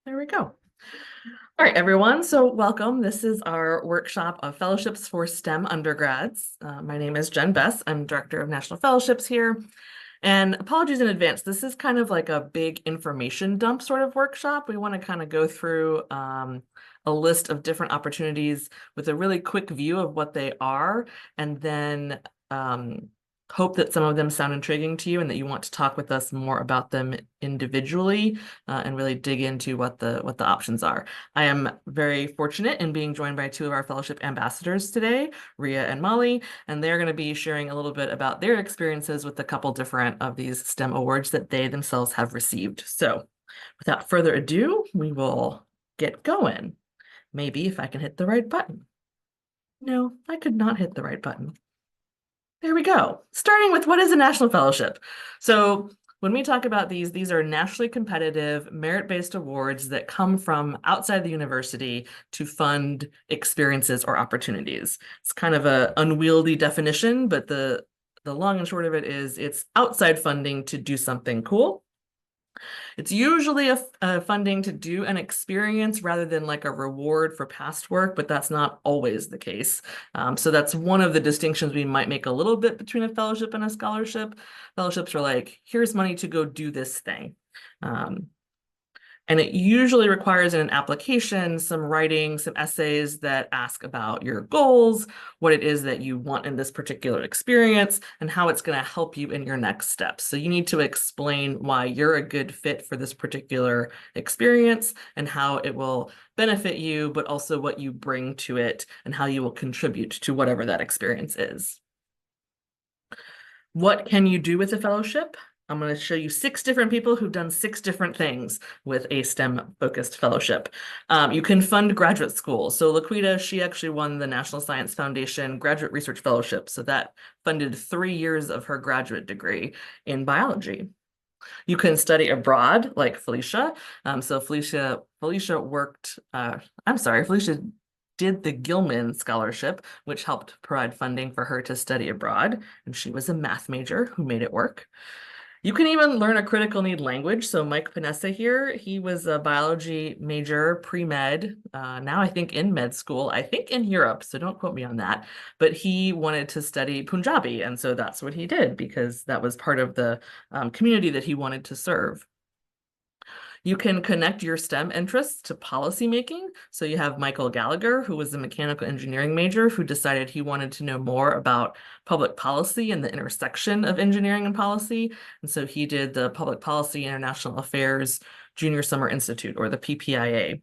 There we go. All right, everyone. So welcome. This is our workshop of fellowships for STEM undergrads. My name is Jen Bess. I'm Director of National Fellowships here. And apologies in advance. This is kind of like a big information dump sort of workshop. We want to kind of go through a list of different opportunities with a really quick view of what they are, and then hope that some of them sound intriguing to you and that you want to talk with us more about them individually and really dig into what the options are. I am very fortunate in being joined by two of our fellowship ambassadors today, Ria and Molly, and they're going to be sharing a little bit about their experiences with a couple different of these STEM awards that they themselves have received. So without further ado, we will get going. Maybe if I can hit the right button. No, I could not hit the right button. There we go. Starting with what is a national fellowship? So when we talk about these are nationally competitive, merit-based awards that come from outside the university to fund experiences or opportunities. It's kind of an unwieldy definition, but the long and short of it is it's outside funding to do something cool. It's usually a funding to do an experience rather than like a reward for past work, but that's not always the case. So that's one of the distinctions we might make a little bit between a fellowship and a scholarship. Fellowships are like, here's money to go do this thing. And it usually requires in an application some writing, some essays that ask about your goals, what it is that you want in this particular experience, and how it's going to help you in your next steps. So you need to explain why you're a good fit for this particular experience and how it will benefit you, but also what you bring to it and how you will contribute to whatever that experience is. What can you do with a fellowship? I'm going to show you 6 different people who've done 6 different things with a STEM-focused fellowship. You can fund graduate school. So Laquita, she actually won the National Science Foundation Graduate Research Fellowship. So that funded 3 years of her graduate degree in biology. You can study abroad, like Felicia. So Felicia worked, Felicia did the Gilman Scholarship, which helped provide funding for her to study abroad. And she was a math major who made it work. You can even learn a critical need language. So Mike Panessa here, he was a biology major, pre-med, now I think in med school, I think in Europe, so don't quote me on that. But he wanted to study Punjabi, and so that's what he did because that was part of the community that he wanted to serve. You can connect your STEM interests to policymaking. So you have Michael Gallagher, who was a mechanical engineering major, who decided he wanted to know more about public policy and the intersection of engineering and policy. And so he did the Public Policy International Affairs Junior Summer Institute, or the PPIA.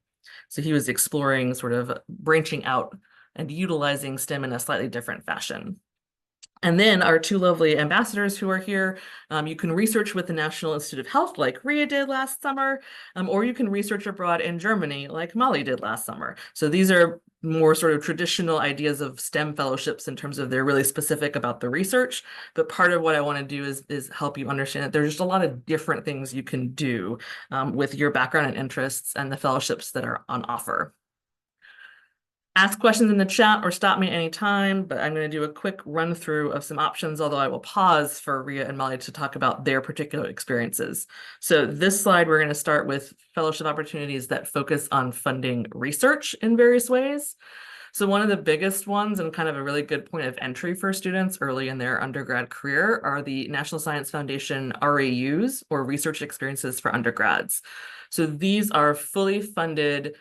So he was exploring sort of branching out and utilizing STEM in a slightly different fashion. And then our 2 lovely ambassadors who are here, you can research with the National Institute of Health like Ria did last summer, or you can research abroad in Germany like Molly did last summer. So these are more sort of traditional ideas of STEM fellowships in terms of they're really specific about the research. But part of what I want to do is help you understand that there's just a lot of different things you can do with your background and interests and the fellowships that are on offer. Ask questions in the chat or stop me anytime, but I'm going to do a quick run through of some options, although I will pause for Ria and Molly to talk about their particular experiences. So this slide, we're going to start with fellowship opportunities that focus on funding research in various ways. So one of the biggest ones and kind of a really good point of entry for students early in their undergrad career are the National Science Foundation RAUs, or Research Experiences for Undergrads. So these are fully funded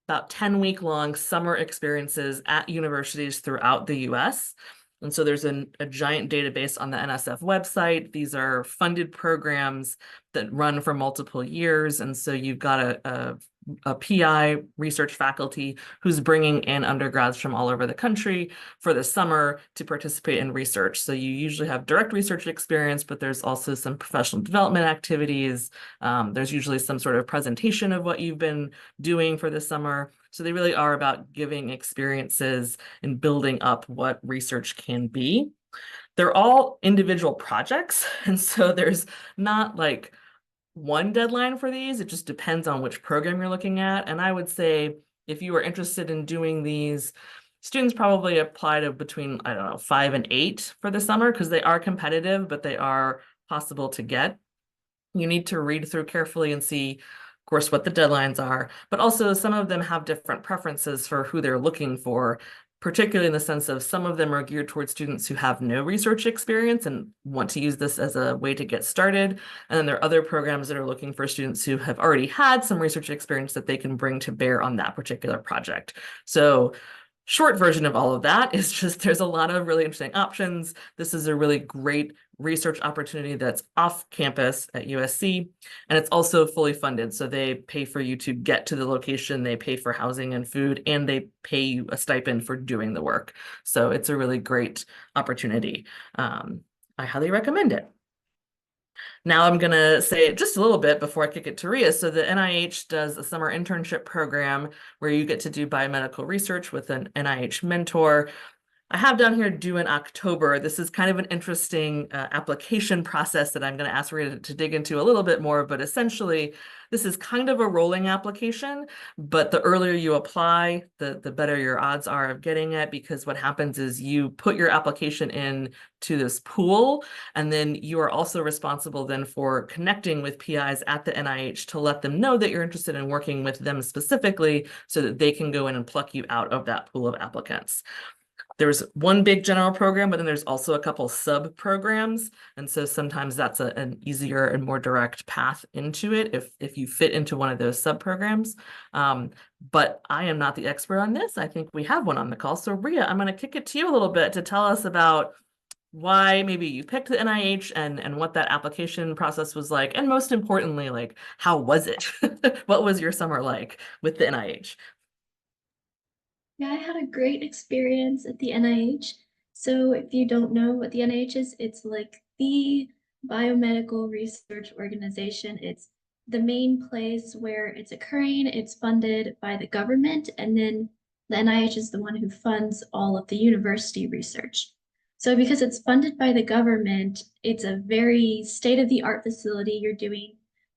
about 10-week-long summer experiences at universities throughout the US. And so there's a giant database on the NSF website. These are funded programs that run for multiple years. And so you've got a PI research faculty who's bringing in undergrads from all over the country for the summer to participate in research. So you usually have direct research experience, but there's also some professional development activities. There's usually some sort of presentation of what you've been doing for the summer. So they really are about giving experiences and building up what research can be. They're all individual projects, and so there's not like one deadline for these. It just depends on which program you're looking at. And I would say if you are interested in doing these, students probably apply to between, I don't know, 5 and 8 for the summer because they are competitive, but they are possible to get. You need to read through carefully and see course, what the deadlines are, but also some of them have different preferences for who they're looking for, particularly in the sense of some of them are geared towards students who have no research experience and want to use this as a way to get started. And then there are other programs that are looking for students who have already had some research experience that they can bring to bear on that particular project. So short version of all of that is just there's a lot of really interesting options. This is a really great research opportunity that's off campus at USC, and it's also fully funded. So they pay for you to get to the location, they pay for housing and food, and they pay you a stipend for doing the work. So it's a really great opportunity. I highly recommend it. Now I'm going to say just a little bit before I kick it to Ria. So the NIH does a summer internship program where you get to do biomedical research with an NIH mentor. I have down here due in October. This is kind of an interesting application process that I'm going to ask Rita to dig into a little bit more, but essentially this is kind of a rolling application, but the earlier you apply, the better your odds are of getting it, because what happens is you put your application in to this pool, and then you are also responsible then for connecting with PIs at the NIH to let them know that you're interested in working with them specifically so that they can go in and pluck you out of that pool of applicants. There's one big general program, but then there's also a couple sub programs. And so sometimes that's an easier and more direct path into it if you fit into one of those sub programs. But I am not the expert on this. I think we have one on the call. So Ria, I'm going to kick it to you a little bit to tell us about why maybe you picked the NIH and what that application process was like. And most importantly, like, how was it? What was your summer like with the NIH? Yeah, I had a great experience at the NIH. So if you don't know what the NIH is, it's like the biomedical research organization. It's the main place where it's occurring. It's funded by the government, and then the NIH is the one who funds all of the university research. So because it's funded by the government, it's a very state-of-the-art facility. You're doing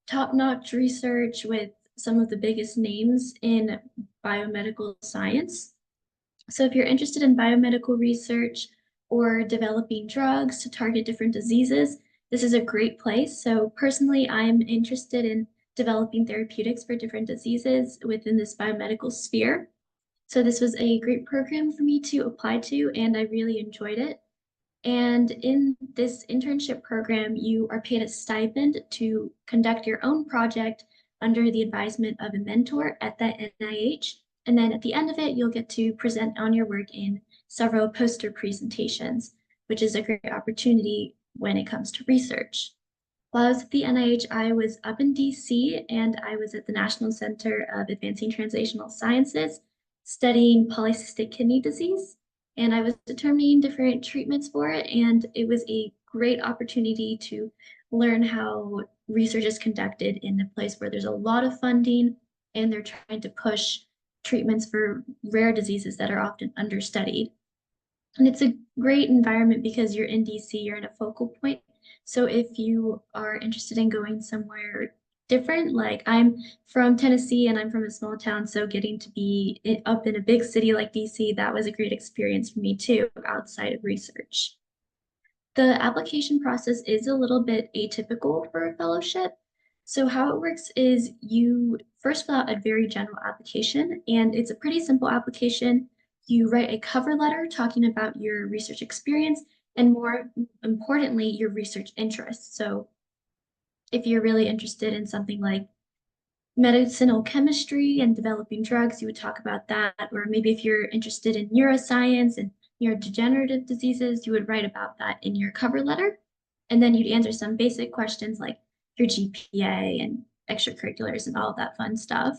top-notch research with some of the biggest names in biomedical science. So if you're interested in biomedical research or developing drugs to target different diseases, this is a great place. So personally, I'm interested in developing therapeutics for different diseases within this biomedical sphere. So this was a great program for me to apply to, and I really enjoyed it. And in this internship program, you are paid a stipend to conduct your own project under the advisement of a mentor at the NIH. And then at the end of it, you'll get to present on your work in several poster presentations, which is a great opportunity when it comes to research. While I was at the NIH, I was up in DC and I was at the National Center of Advancing Translational Sciences studying polycystic kidney disease. And I was determining different treatments for it. And it was a great opportunity to learn how research is conducted in a place where there's a lot of funding and they're trying to push treatments for rare diseases that are often understudied. And it's a great environment because you're in DC, you're in a focal point. So if you are interested in going somewhere different, like I'm from Tennessee and I'm from a small town, so getting to be up in a big city like DC, that was a great experience for me too, outside of research. The application process is a little bit atypical for a fellowship. So how it works is you first fill out a very general application, and it's a pretty simple application. You write a cover letter talking about your research experience and, more importantly, your research interests. So if you're really interested in something like medicinal chemistry and developing drugs, you would talk about that. Or maybe if you're interested in neuroscience and neurodegenerative diseases, you would write about that in your cover letter. And then you'd answer some basic questions like your GPA and extracurriculars and all of that fun stuff.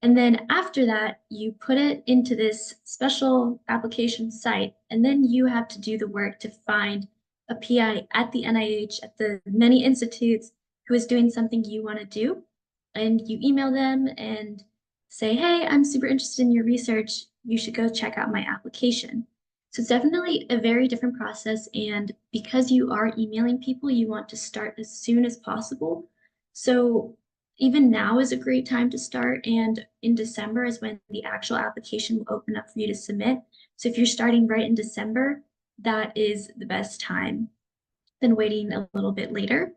And then after that, you put it into this special application site, and then you have to do the work to find a PI at the NIH, at the many institutes who is doing something you want to do. And you email them and say, hey, I'm super interested in your research. You should go check out my application. So it's definitely a very different process. And because you are emailing people, you want to start as soon as possible. So even now is a great time to start. And in December is when the actual application will open up for you to submit. So if you're starting right in December, that is the best time than waiting a little bit later.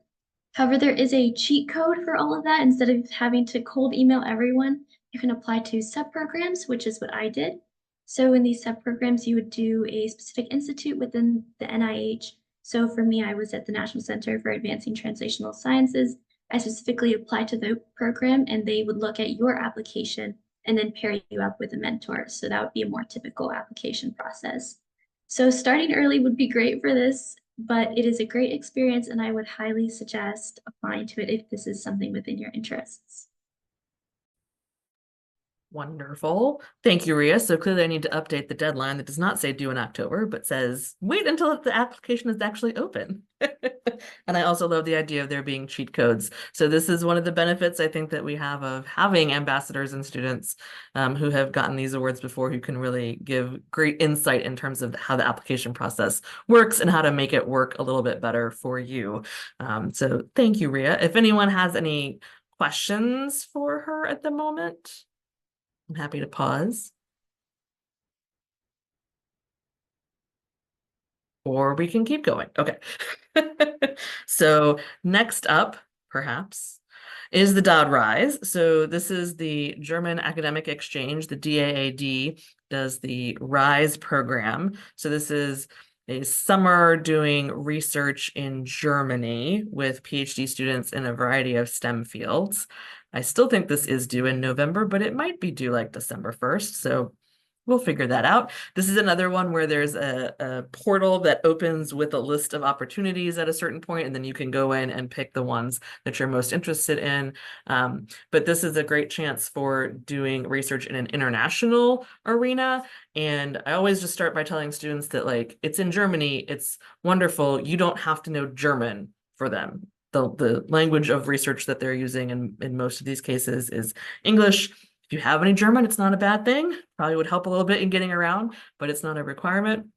However, there is a cheat code for all of that. Instead of having to cold email everyone, you can apply to sub-programs, which is what I did. So in these sub-programs, you would do a specific institute within the NIH. So for me, I was at the National Center for Advancing Translational Sciences. I specifically applied to the program and they would look at your application and then pair you up with a mentor. So that would be a more typical application process. So starting early would be great for this, but it is a great experience and I would highly suggest applying to it if this is something within your interests. Wonderful. Thank you, Ria. So clearly I need to update the deadline that does not say due in October, but says wait until the application is actually open. And I also love the idea of there being cheat codes. So this is one of the benefits I think that we have of having ambassadors and students who have gotten these awards before, who can really give great insight in terms of how the application process works and how to make it work a little bit better for you. So thank you, Ria. If anyone has any questions for her at the moment, I'm happy to pause. Or we can keep going. Okay. So next up, perhaps, is the DAAD Rise. So this is the German Academic Exchange. The DAAD does the RISE program. So this is a summer doing research in Germany with PhD students in a variety of STEM fields. I still think this is due in November, but it might be due like December 1st. So we'll figure that out. This is another one where there's a portal that opens with a list of opportunities at a certain point, and then you can go in and pick the ones that you're most interested in. But this is a great chance for doing research in an international arena. And I always just start by telling students that, like, it's in Germany, it's wonderful. You don't have to know German for them. The language of research that they're using in most of these cases is English. If you have any German, it's not a bad thing. Probably would help a little bit in getting around, but it's not a requirement.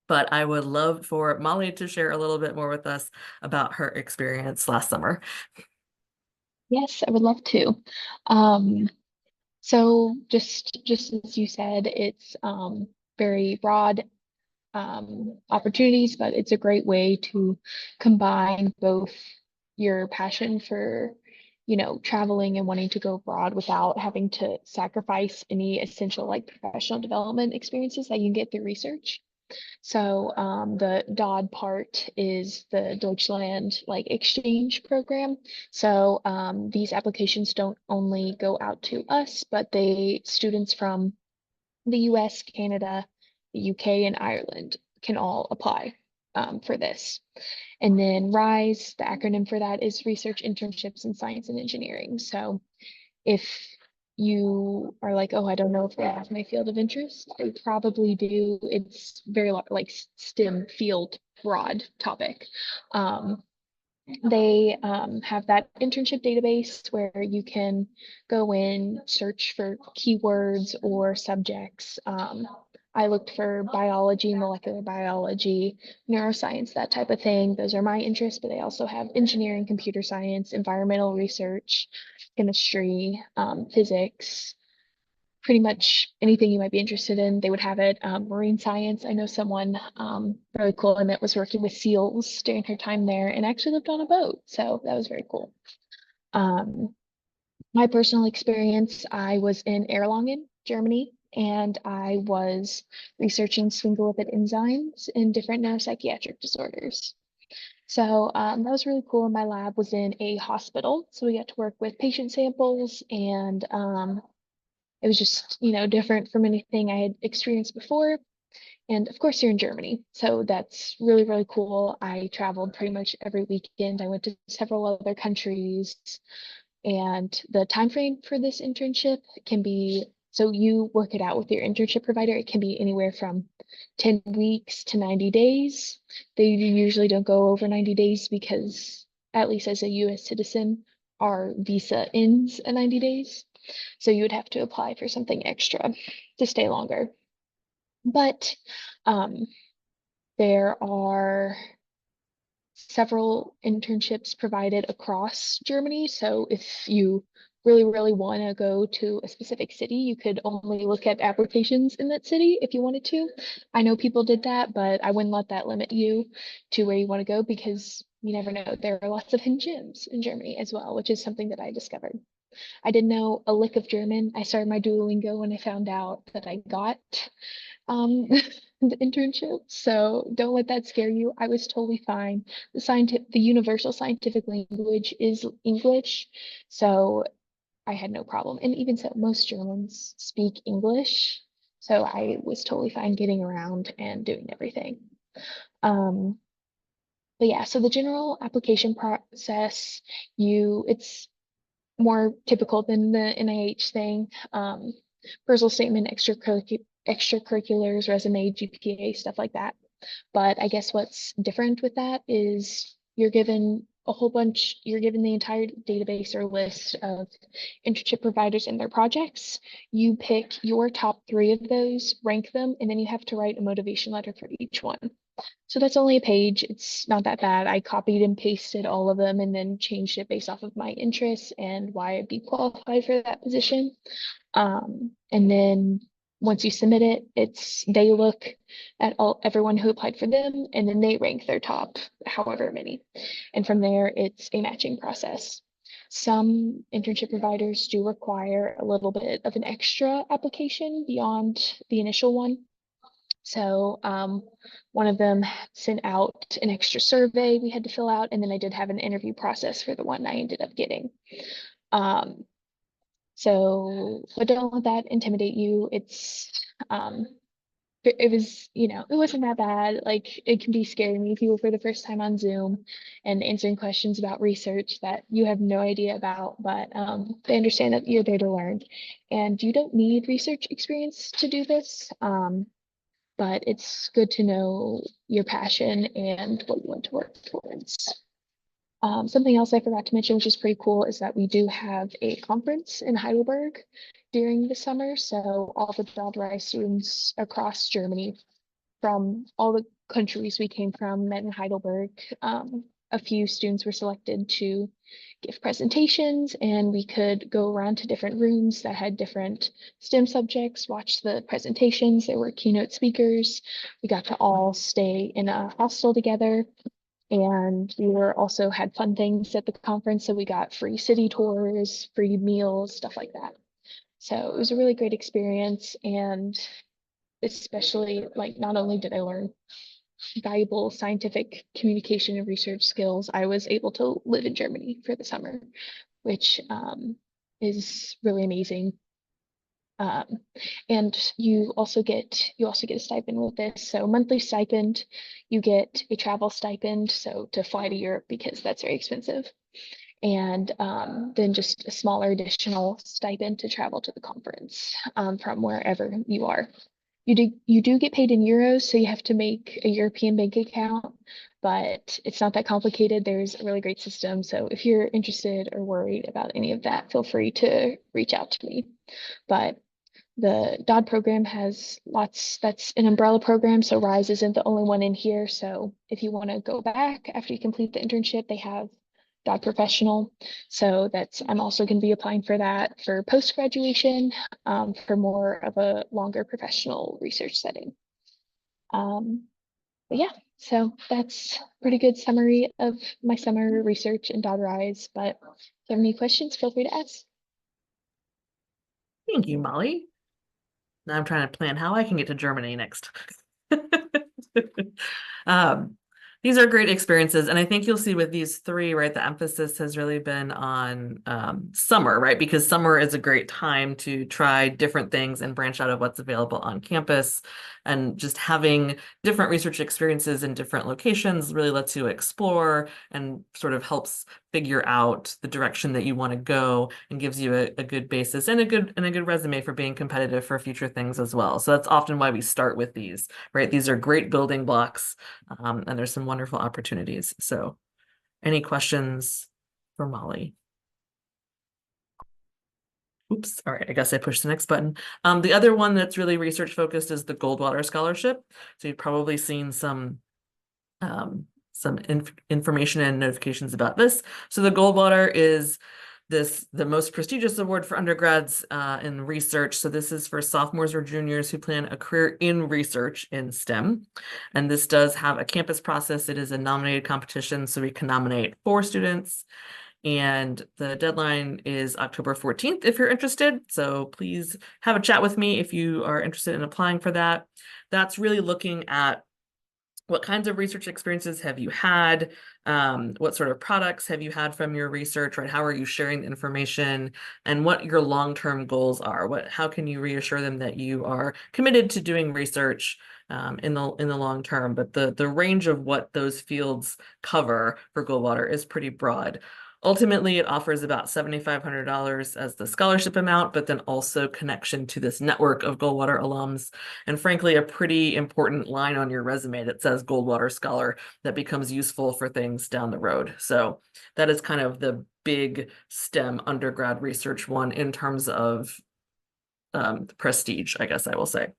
But I would love for Molly to share a little bit more with us about her experience last summer. Yes, I would love to. Um, so just as you said, it's very broad opportunities, but it's a great way to combine both your passion for, traveling and wanting to go abroad without having to sacrifice any essential like professional development experiences that you can get through research. So the DOD part is the Deutschland like exchange program. So these applications don't only go out to us, but students from the US, Canada, the UK, and Ireland can all apply for this. And then RISE, the acronym for that is Research Internships in Science and Engineering. So if you are like, oh, I don't know if that's my field of interest, they probably do. It's very like STEM field broad topic. They have that internship database where you can go in, search for keywords or subjects. I looked for biology, molecular biology, neuroscience, that type of thing. Those are my interests, but they also have engineering, computer science, environmental research, chemistry, physics, pretty much anything you might be interested in. They would have it. Marine science. I know someone really cool I met was working with seals during her time there and actually lived on a boat. So that was very cool. My personal experience, I was in Erlangen, Germany, and I was researching sphingolipid enzymes in different neuropsychiatric disorders. So that was really cool. My lab was in a hospital, so we got to work with patient samples, and it was just, different from anything I had experienced before. And of course, you're in Germany, so that's really, really cool. I traveled pretty much every weekend. I went to several other countries, and the time frame for this internship can be, so you work it out with your internship provider. It can be anywhere from 10 weeks to 90 days. They usually don't go over 90 days because, at least as a US citizen, our visa ends at 90 days. So you would have to apply for something extra to stay longer. But um, there are several internships provided across Germany. So if you really, really want to go to a specific city, you could only look at applications in that city if you wanted to. I know people did that, but I wouldn't let that limit you to where you want to go because you never know. There are lots of hidden gems in Germany as well, which is something that I discovered. I didn't know a lick of German. I started my Duolingo when I found out that I got the internship. So don't let that scare you. I was totally fine. The universal scientific language is English. So I had no problem. And even so, most Germans speak English. So I was totally fine getting around and doing everything. Um, but yeah, so the general application process, it's more typical than the NIH thing. Personal statement, extracurriculars, resume, GPA, stuff like that. But I guess what's different with that is you're given the entire database or list of internship providers and their projects. You pick your top 3 of those, rank them, and then you have to write a motivation letter for each one. So that's only a page. It's not that bad. I copied and pasted all of them and then changed it based off of my interests and why I'd be qualified for that position. And then once you submit it, they look at everyone who applied for them, and then they rank their top however many. And from there, it's a matching process. Some internship providers do require a little bit of an extra application beyond the initial one. So one of them sent out an extra survey we had to fill out, and then I did have an interview process for the one I ended up getting. But don't let that intimidate you. It was, it wasn't that bad. Like, it can be scary meeting people for the first time on Zoom and answering questions about research that you have no idea about, but they understand that you're there to learn. And you don't need research experience to do this. But it's good to know your passion and what you want to work towards. Something else I forgot to mention, which is pretty cool, is that we do have a conference in Heidelberg during the summer. So all the Dodd students across Germany from all the countries we came from met in Heidelberg. A few students were selected to give presentations, and we could go around to different rooms that had different STEM subjects, watch the presentations. There were keynote speakers. We got to all stay in a hostel together, and we were also had fun things at the conference. So we got free city tours, free meals, stuff like that. So it was a really great experience, and especially, like, not only did I learn valuable scientific communication and research skills, I was able to live in Germany for the summer, which is really amazing. And you also get a stipend with this. So monthly stipend, you get a travel stipend, so to fly to Europe because that's very expensive. And then just a smaller additional stipend to travel to the conference from wherever you are. You do get paid in euros, so you have to make a European bank account, but it's not that complicated. There's a really great system. So if you're interested or worried about any of that, feel free to reach out to me. But the Dodd program has that's an umbrella program, so RISE isn't the only one in here. So if you want to go back after you complete the internship, they have Dodd Professional. So I'm also going to be applying for that for post-graduation for more of a longer professional research setting. But yeah, so that's a pretty good summary of my summer research in Dodd RISE. But if you have any questions, feel free to ask. Thank you, Molly. Now I'm trying to plan how I can get to Germany next. Um, these are great experiences. And I think you'll see with these 3, right, the emphasis has really been on summer, right? Because summer is a great time to try different things and branch out of what's available on campus. And just having different research experiences in different locations really lets you explore and sort of helps figure out the direction that you want to go and gives you a good basis and a good resume for being competitive for future things as well. So that's often why we start with these, right? These are great building blocks, and there's some wonderful opportunities. So any questions for Molly? Oops, all right, I guess I pushed the next button. The other one that's really research focused is the Goldwater Scholarship. So you've probably seen some information and notifications about this. So the Goldwater is the most prestigious award for undergrads in research. So this is for sophomores or juniors who plan a career in research in STEM. And this does have a campus process. It is a nominated competition, so we can nominate 4 students. And the deadline is October 14th if you're interested. So please have a chat with me if you are interested in applying for that. That's really looking at what kinds of research experiences have you had? What sort of products have you had from your research, right? How are you sharing the information, and what your long-term goals are? How can you reassure them that you are committed to doing research in the long term? But the range of what those fields cover for Goldwater is pretty broad. Ultimately, it offers about $7,500 as the scholarship amount, but then also connection to this network of Goldwater alums. And frankly, a pretty important line on your resume that says Goldwater Scholar that becomes useful for things down the road. So that is kind of the big STEM undergrad research one in terms of prestige, I guess I will say.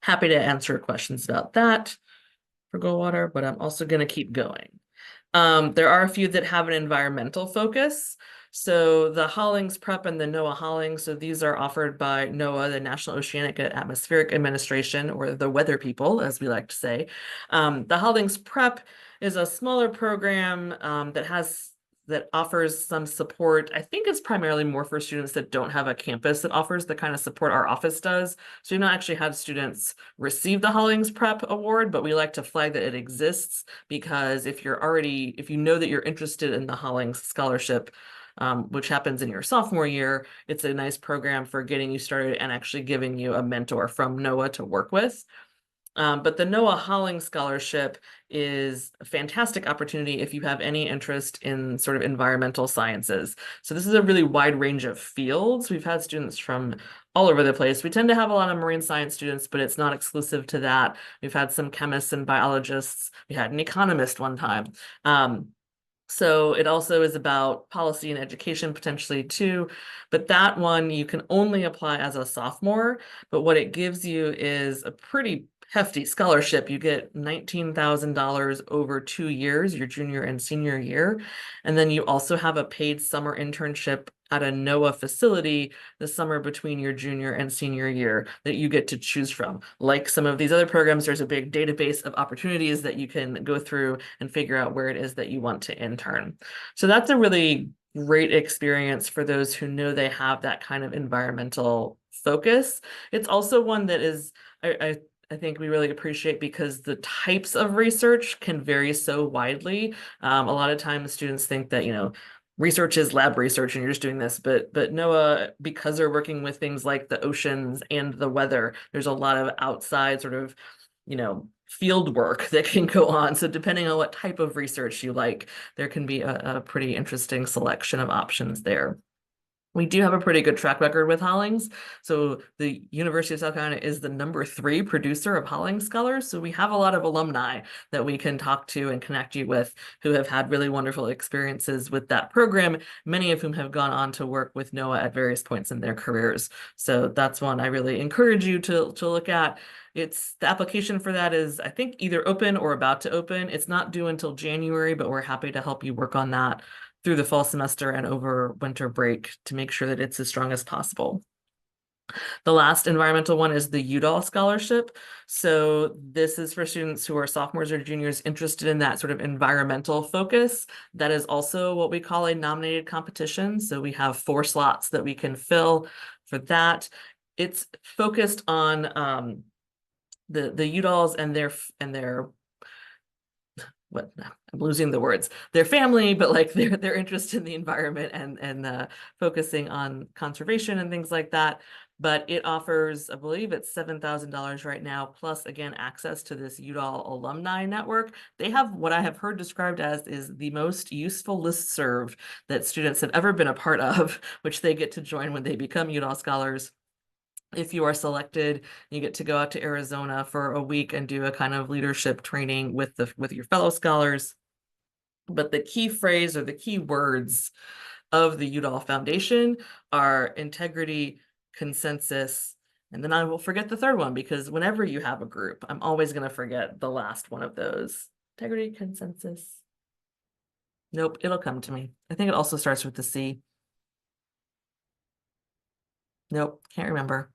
Happy to answer questions about that for Goldwater, but I'm also going to keep going. There are a few that have an environmental focus. So the Hollings Prep and the NOAA Hollings, so these are offered by NOAA, the National Oceanic and Atmospheric Administration, or the weather people, as we like to say. The Hollings Prep is a smaller program that offers some support. I think it's primarily more for students that don't have a campus that offers the kind of support our office does. So we've not actually had students receive the Hollings Prep Award, but we like to flag that it exists because if you know that you're interested in the Hollings Scholarship, which happens in your sophomore year, it's a nice program for getting you started and actually giving you a mentor from NOAA to work with. But the NOAA Hollings Scholarship is a fantastic opportunity if you have any interest in sort of environmental sciences. So this is a really wide range of fields. We've had students from all over the place. We tend to have a lot of marine science students, but it's not exclusive to that. We've had some chemists and biologists. We had an economist one time. So it also is about policy and education potentially too, but that one you can only apply as a sophomore, but what it gives you is a pretty hefty scholarship. You get $19,000 over 2 years, your junior and senior year. And then you also have a paid summer internship at a NOAA facility the summer between your junior and senior year that you get to choose from. Like some of these other programs, there's a big database of opportunities that you can go through and figure out where it is that you want to intern. So that's a really great experience for those who know they have that kind of environmental focus. It's also one that is, I think we really appreciate because the types of research can vary so widely. A lot of times students think that, research is lab research and you're just doing this, but NOAA, because they're working with things like the oceans and the weather, there's a lot of outside sort of, field work that can go on. So depending on what type of research you like, there can be a pretty interesting selection of options there. We do have a pretty good track record with Hollings. So the University of South Carolina is the #3 producer of Hollings Scholars. So we have a lot of alumni that we can talk to and connect you with who have had really wonderful experiences with that program, many of whom have gone on to work with NOAA at various points in their careers. So that's one I really encourage you to look at. The application for that is, I think, either open or about to open. It's not due until January, but we're happy to help you work on that through the fall semester and over winter break to make sure that it's as strong as possible. The last environmental one is the Udall Scholarship. So this is for students who are sophomores or juniors interested in that sort of environmental focus. That is also what we call a nominated competition. So we have 4 slots that we can fill for that. It's focused on the Udalls and their I'm losing the words, their family, but like their interest in the environment and focusing on conservation and things like that. But it offers, I believe it's $7,000 right now, plus again, access to this Udall alumni network. They have what I have heard described as is the most useful listserv that students have ever been a part of, which they get to join when they become Udall scholars. If you are selected, you get to go out to Arizona for a week and do a kind of leadership training with your fellow scholars. But the key phrase or the key words of the Udall Foundation are integrity, consensus, and then I will forget the third one because whenever you have a group, I'm always going to forget the last one of those. Integrity, consensus. Nope, it'll come to me. I think it also starts with the C. Nope, can't remember.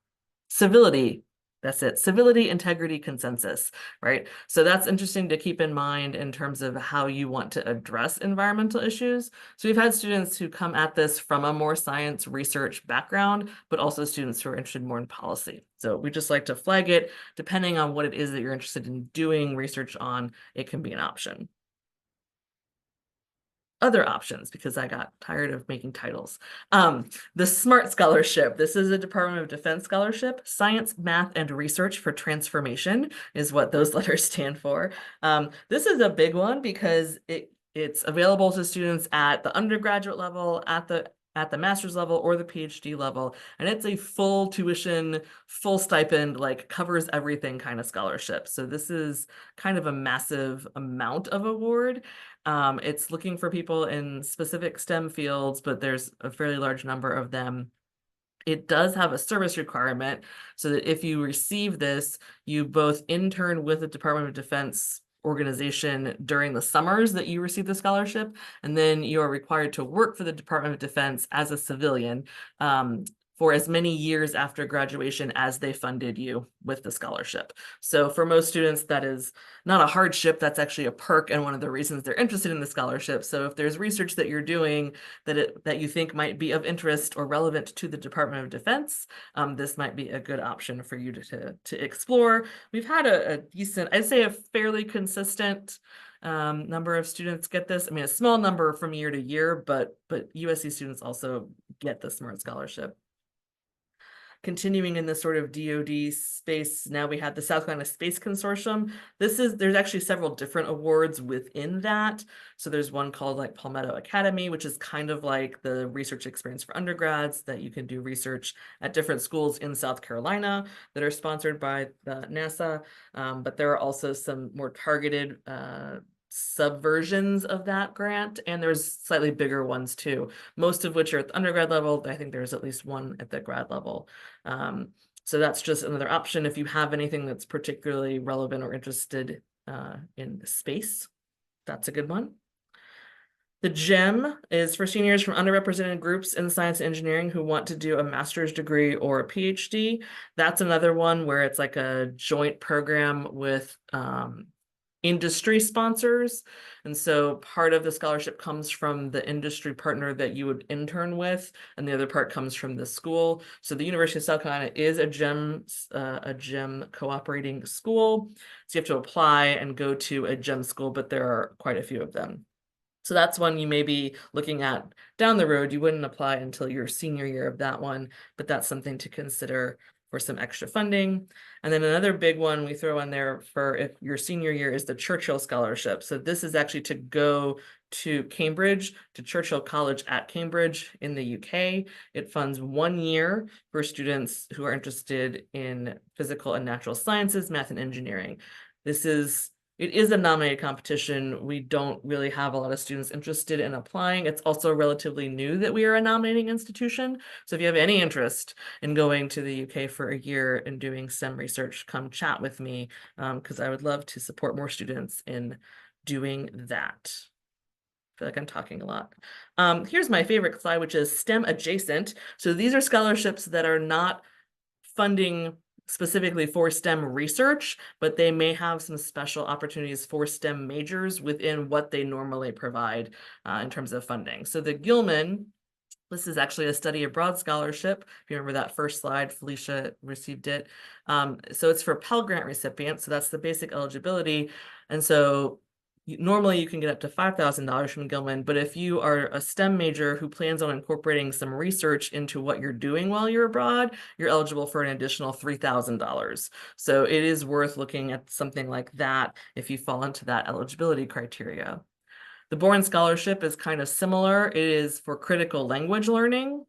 Civility. That's it. Civility, integrity, consensus, right? So that's interesting to keep in mind in terms of how you want to address environmental issues. So we've had students who come at this from a more science research background, but also students who are interested more in policy. So we just like to flag it. Depending on what it is that you're interested in doing research on, it can be an option. Other options, because I got tired of making titles. The SMART Scholarship. This is a Department of Defense scholarship. Science, Math, and Research for Transformation is what those letters stand for. This is a big one because it's available to students at the undergraduate level, at the master's level, or the PhD level. And it's a full tuition, full stipend, like covers everything kind of scholarship. So this is kind of a massive amount of award. It's looking for people in specific STEM fields, but there's a fairly large number of them. It does have a service requirement so that if you receive this, you both intern with the Department of Defense organization during the summers that you receive the scholarship, and then you are required to work for the Department of Defense as a civilian for as many years after graduation as they funded you with the scholarship. So for most students, that is not a hardship. That's actually a perk and one of the reasons they're interested in the scholarship. So if there's research that you're doing that you think might be of interest or relevant to the Department of Defense, this might be a good option for you to explore. We've had a decent, I'd say a fairly consistent number of students get this. I mean, a small number from year to year, but USC students also get the SMART Scholarship. Continuing in this sort of DoD space, now we have the South Carolina Space Consortium. There's actually several different awards within that. So there's one called like Palmetto Academy, which is kind of like the research experience for undergrads that you can do research at different schools in South Carolina that are sponsored by NASA. But there are also some more targeted subversions of that grant, and there's slightly bigger ones too, most of which are at the undergrad level. I think there's at least one at the grad level. So that's just another option if you have anything that's particularly relevant or interested in space. That's a good one. The GEM is for seniors from underrepresented groups in science and engineering who want to do a master's degree or a PhD. That's another one where it's like a joint program with industry sponsors. And so part of the scholarship comes from the industry partner that you would intern with, and the other part comes from the school. So the University of South Carolina is a GEM cooperating school. So you have to apply and go to a GEM school, but there are quite a few of them. So that's one you may be looking at down the road. You wouldn't apply until your senior year of that one, but that's something to consider for some extra funding. And then another big one we throw in there for if your senior year is the Churchill Scholarship. So this is actually to go to Cambridge, to Churchill College at Cambridge in the UK. It funds 1 year for students who are interested in physical and natural sciences, math, and engineering. It is a nominated competition. We don't really have a lot of students interested in applying. It's also relatively new that we are a nominating institution. So if you have any interest in going to the UK for a year and doing STEM research, come chat with me because I would love to support more students in doing that. I feel like I'm talking a lot. Here's my favorite slide, which is STEM adjacent. So these are scholarships that are not funding specifically for STEM research, but they may have some special opportunities for STEM majors within what they normally provide in terms of funding. So the Gilman, this is actually a study abroad scholarship. If you remember that first slide, Felicia received it. So it's for Pell Grant recipients. So that's the basic eligibility. And so normally you can get up to $5,000 from Gilman, but if you are a STEM major who plans on incorporating some research into what you're doing while you're abroad, you're eligible for an additional $3,000. So it is worth looking at something like that if you fall into that eligibility criteria. The Boren Scholarship is kind of similar. It is for critical language learning.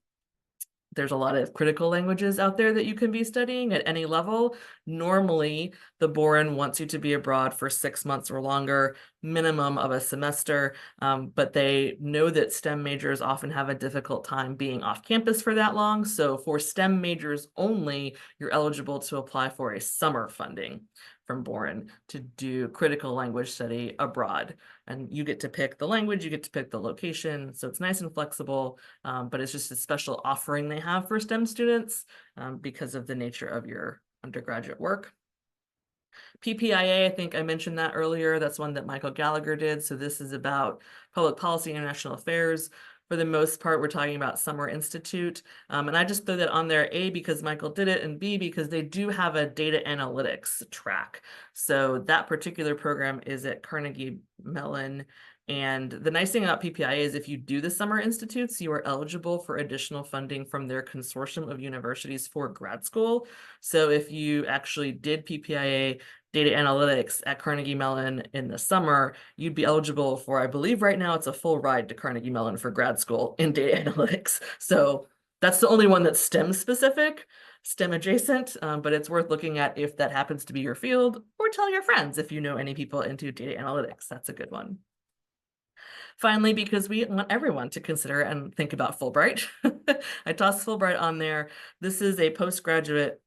There's a lot of critical languages out there that you can be studying at any level. Normally, the Boren wants you to be abroad for 6 months or longer, minimum of a semester, but they know that STEM majors often have a difficult time being off campus for that long. So for STEM majors only, you're eligible to apply for a summer funding from Boren to do critical language study abroad. And you get to pick the language, you get to pick the location. So it's nice and flexible, but it's just a special offering they have for STEM students because of the nature of your undergraduate work. PPIA, I think I mentioned that earlier. That's one that Michael Gallagher did. So this is about public policy and international affairs. For the most part, we're talking about Summer Institute. And I just throw that on there, A, because Michael did it, and B, because they do have a data analytics track. So that particular program is at Carnegie Mellon. And the nice thing about PPIA is if you do the Summer Institutes, you are eligible for additional funding from their consortium of universities for grad school. So if you actually did PPIA data analytics at Carnegie Mellon in the summer, you'd be eligible for, I believe right now it's a full ride to Carnegie Mellon for grad school in data analytics. So that's the only one that's STEM specific, STEM adjacent, but it's worth looking at if that happens to be your field, or tell your friends if you know any people into data analytics. That's a good one. Finally, because we want everyone to consider and think about Fulbright, I tossed Fulbright on there. This is a postgraduate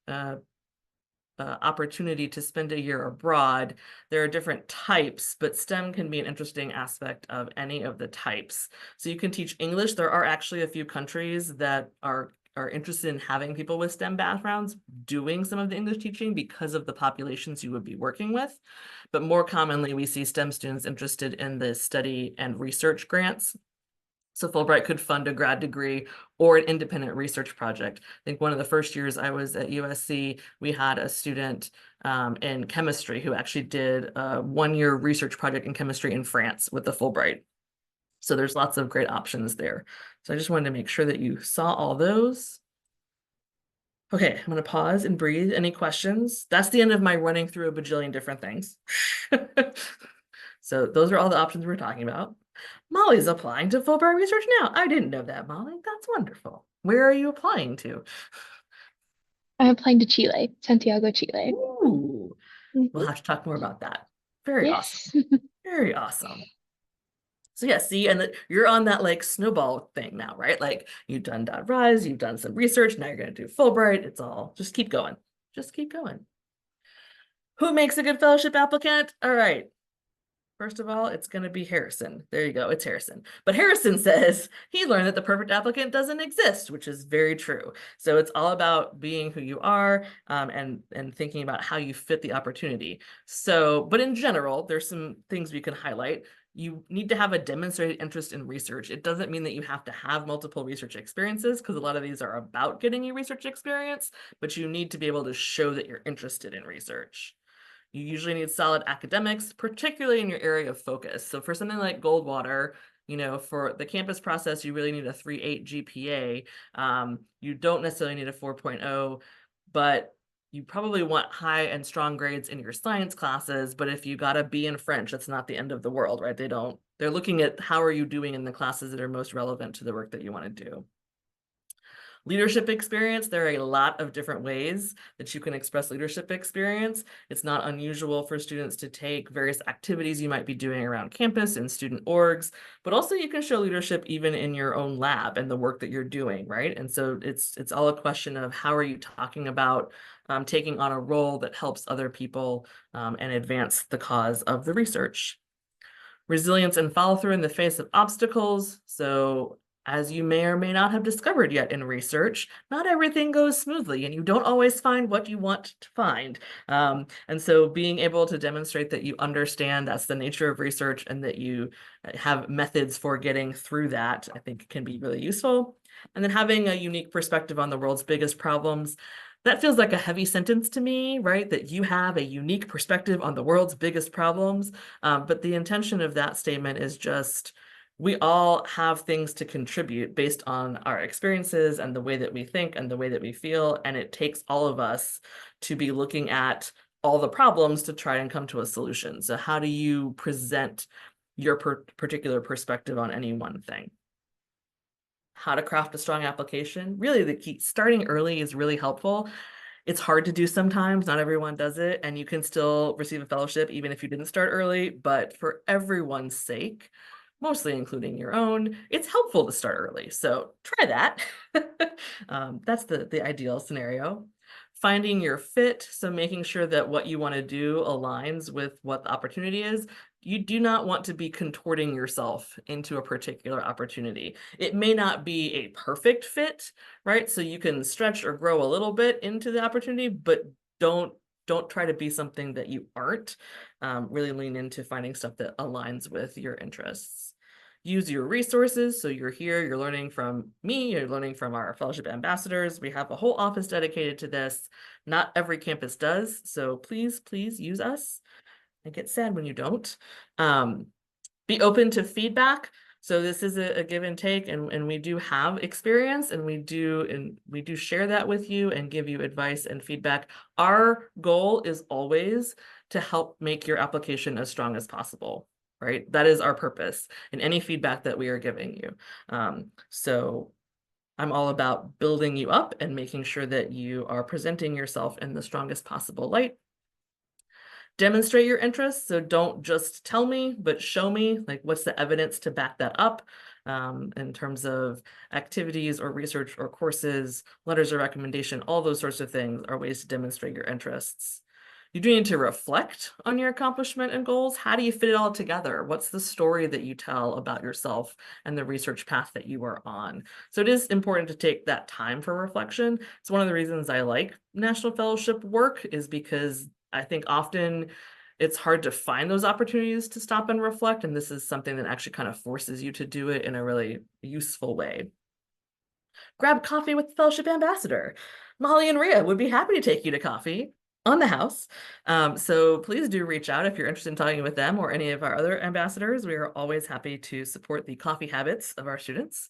opportunity to spend a year abroad. There are different types, but STEM can be an interesting aspect of any of the types. So you can teach English. There are actually a few countries that are interested in having people with STEM backgrounds doing some of the English teaching because of the populations you would be working with. But more commonly, we see STEM students interested in the study and research grants. So Fulbright could fund a grad degree or an independent research project. I think one of the first years I was at USC, we had a student in chemistry who actually did a one-year research project in chemistry in France with the Fulbright. So there's lots of great options there. So I just wanted to make sure that you saw all those. Okay, I'm gonna pause and breathe. Any questions? That's the end of my running through a bajillion different things. So those are all the options we're talking about. Molly's applying to Fulbright research now. I didn't know that, Molly. That's wonderful. Where are you applying to? I'm applying to Chile, Santiago, Chile. Ooh, Mhm. we'll have to talk more about that. Very Yes. awesome. Very awesome. So yeah, see, and you're on that like snowball thing now, right? Like you've done .rise, you've done some research, now you're gonna do Fulbright. It's all, just keep going. Just keep going. Who makes a good fellowship applicant? All right. First of all, it's going to be Harrison. There you go. It's Harrison. But Harrison says he learned that the perfect applicant doesn't exist, which is very true. So it's all about being who you are and thinking about how you fit the opportunity. So, but in general, there's some things we can highlight. You need to have a demonstrated interest in research. It doesn't mean that you have to have multiple research experiences because a lot of these are about getting a research experience, but you need to be able to show that you're interested in research. You usually need solid academics, particularly in your area of focus. So for something like Goldwater, you know, for the campus process, you really need a 3.8 GPA. You don't necessarily need a 4.0, but you probably want high and strong grades in your science classes. But if you got a B in French, that's not the end of the world, right? They're looking at how are you doing in the classes that are most relevant to the work that you want to do. Leadership experience, there are a lot of different ways that you can express leadership experience. It's not unusual for students to take various activities you might be doing around campus in student orgs, but also you can show leadership even in your own lab and the work that you're doing, right? And so it's all a question of how are you talking about taking on a role that helps other people and advance the cause of the research. Resilience and follow through in the face of obstacles. So as you may or may not have discovered yet in research, not everything goes smoothly and you don't always find what you want to find. And so being able to demonstrate that you understand that's the nature of research and that you have methods for getting through that, I think can be really useful. And then having a unique perspective on the world's biggest problems. That feels like a heavy sentence to me, right? That you have a unique perspective on the world's biggest problems. But the intention of that statement is just, we all have things to contribute based on our experiences and the way that we think and the way that we feel. And it takes all of us to be looking at all the problems to try and come to a solution. So how do you present your particular perspective on any one thing? How to craft a strong application. Really, the key, starting early is really helpful. It's hard to do sometimes, not everyone does it, and you can still receive a fellowship even if you didn't start early, but for everyone's sake, mostly including your own, it's helpful to start early. So try that. That's the ideal scenario. Finding your fit, so making sure that what you want to do aligns with what the opportunity is. You do not want to be contorting yourself into a particular opportunity. It may not be a perfect fit, right? So you can stretch or grow a little bit into the opportunity, but don't try to be something that you aren't. Really lean into finding stuff that aligns with your interests. Use your resources. So you're here, you're learning from me, you're learning from our fellowship ambassadors. We have a whole office dedicated to this. Not every campus does. So please use us. I get sad when you don't. Be open to feedback. So this is a give and take, and we do have experience, and we do share that with you and give you advice and feedback. Our goal is always to help make your application as strong as possible, right? That is our purpose in any feedback that we are giving you. So I'm all about building you up and making sure that you are presenting yourself in the strongest possible light. Demonstrate your interests. So don't just tell me, but show me, like, what's the evidence to back that up, in terms of activities or research or courses, letters of recommendation, all those sorts of things are ways to demonstrate your interests. You do need to reflect on your accomplishment and goals. How do you fit it all together? What's the story that you tell about yourself and the research path that you are on? So it is important to take that time for reflection. It's one of the reasons I like National Fellowship work, is because I think often it's hard to find those opportunities to stop and reflect. And this is something that actually kind of forces you to do it in a really useful way. Grab coffee with the fellowship ambassador. Molly and Rhea would be happy to take you to coffee on the house. So please do reach out if you're interested in talking with them or any of our other ambassadors. We are always happy to support the coffee habits of our students.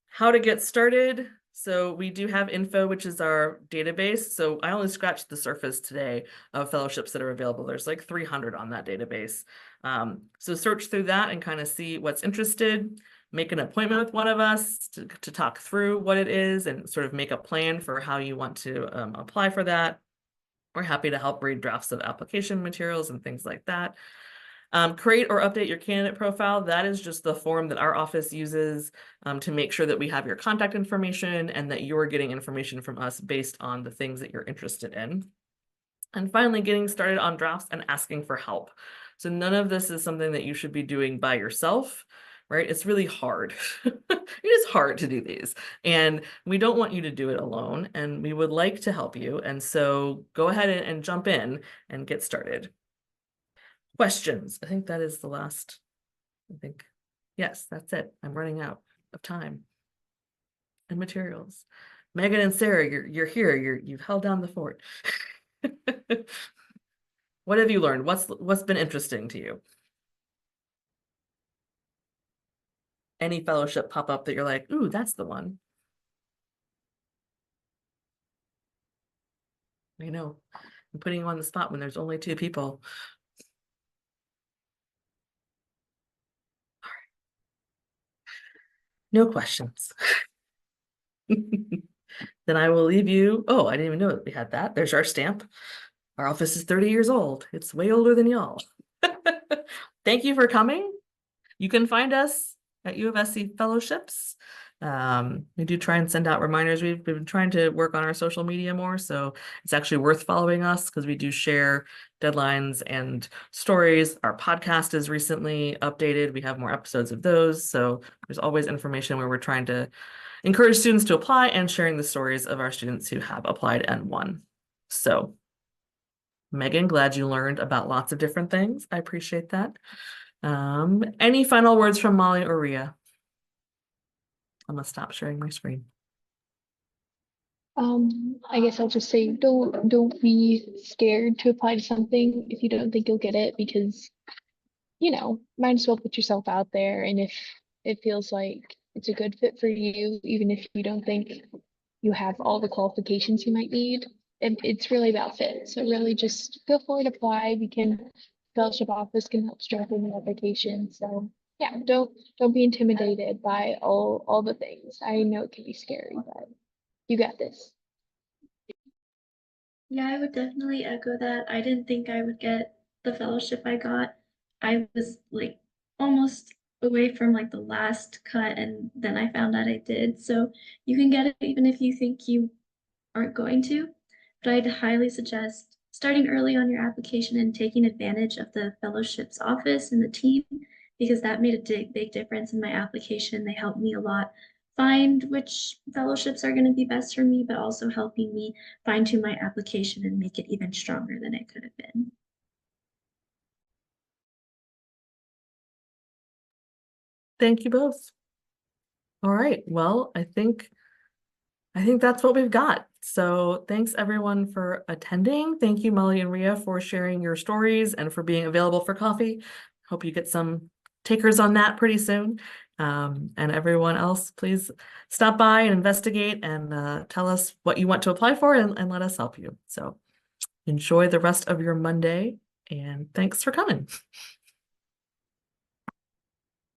How to get started. So we do have info, which is our database. So I only scratched the surface today of fellowships that are available. There's like 300 on that database. So search through that and kind of see what's interested. Make an appointment with one of us to talk through what it is and sort of make a plan for how you want to apply for that. We're happy to help read drafts of application materials and things like that. Create or update your candidate profile. That is just the form that our office uses to make sure that we have your contact information and that you're getting information from us based on the things that you're interested in. And finally, getting started on drafts and asking for help. So none of this is something that you should be doing by yourself, right? It's really hard. It is hard to do these, and we don't want you to do it alone, and we would like to help you. And so go ahead and jump in and get started. Questions? I think that is the last, yes, that's it. I'm running out of time and materials. Megan and Sarah, you're here. You've held down the fort. What have you learned? What's been interesting to you? Any fellowship pop up that you're like, ooh, that's the one? I know, I'm putting you on the spot when there's only 2 people. No questions. Then I will leave you. Oh, I didn't even know that we had that. There's our stamp. Our office is 30 years old. It's way older than y'all. Thank you for coming. You can find us at U of SC Fellowships. We do try and send out reminders. We've been trying to work on our social media more, so it's actually worth following us because we do share deadlines and stories. Our podcast is recently updated. We have more episodes of those, so there's always information where we're trying to encourage students to apply and sharing the stories of our students who have applied and won. So, Megan, glad you learned about lots of different things. I appreciate that. Any final words from Molly or Rhea? I'm gonna stop sharing my screen. I guess I'll just say don't be scared to apply to something if you don't think you'll get it, because might as well put yourself out there, and if it feels like it's a good fit for you, even if you don't think you have all the qualifications you might need, it's really about fit. So really just go forward, apply. Fellowship office can help strengthen the application. So yeah, don't be intimidated by all the things. I know it can be scary, but you got this. Yeah, I would definitely echo that. I didn't think I would get the fellowship I got. I was like almost away from like the last cut, and then I found out I did. So you can get it even if you think you aren't going to. but I'd highly suggest starting early on your application and taking advantage of the fellowships office and the team, because that made a big difference in my application. They helped me a lot find which fellowships are going to be best for me, but also helping me fine tune my application and make it even stronger than it could have been. Thank you both. All right, well, I think that's what we've got. So thanks everyone for attending. Thank you, Molly and Ria, for sharing your stories and for being available for coffee. Hope you get some takers on that pretty soon. And everyone else, please stop by and investigate and tell us what you want to apply for and let us help you. So enjoy the rest of your Monday and thanks for coming.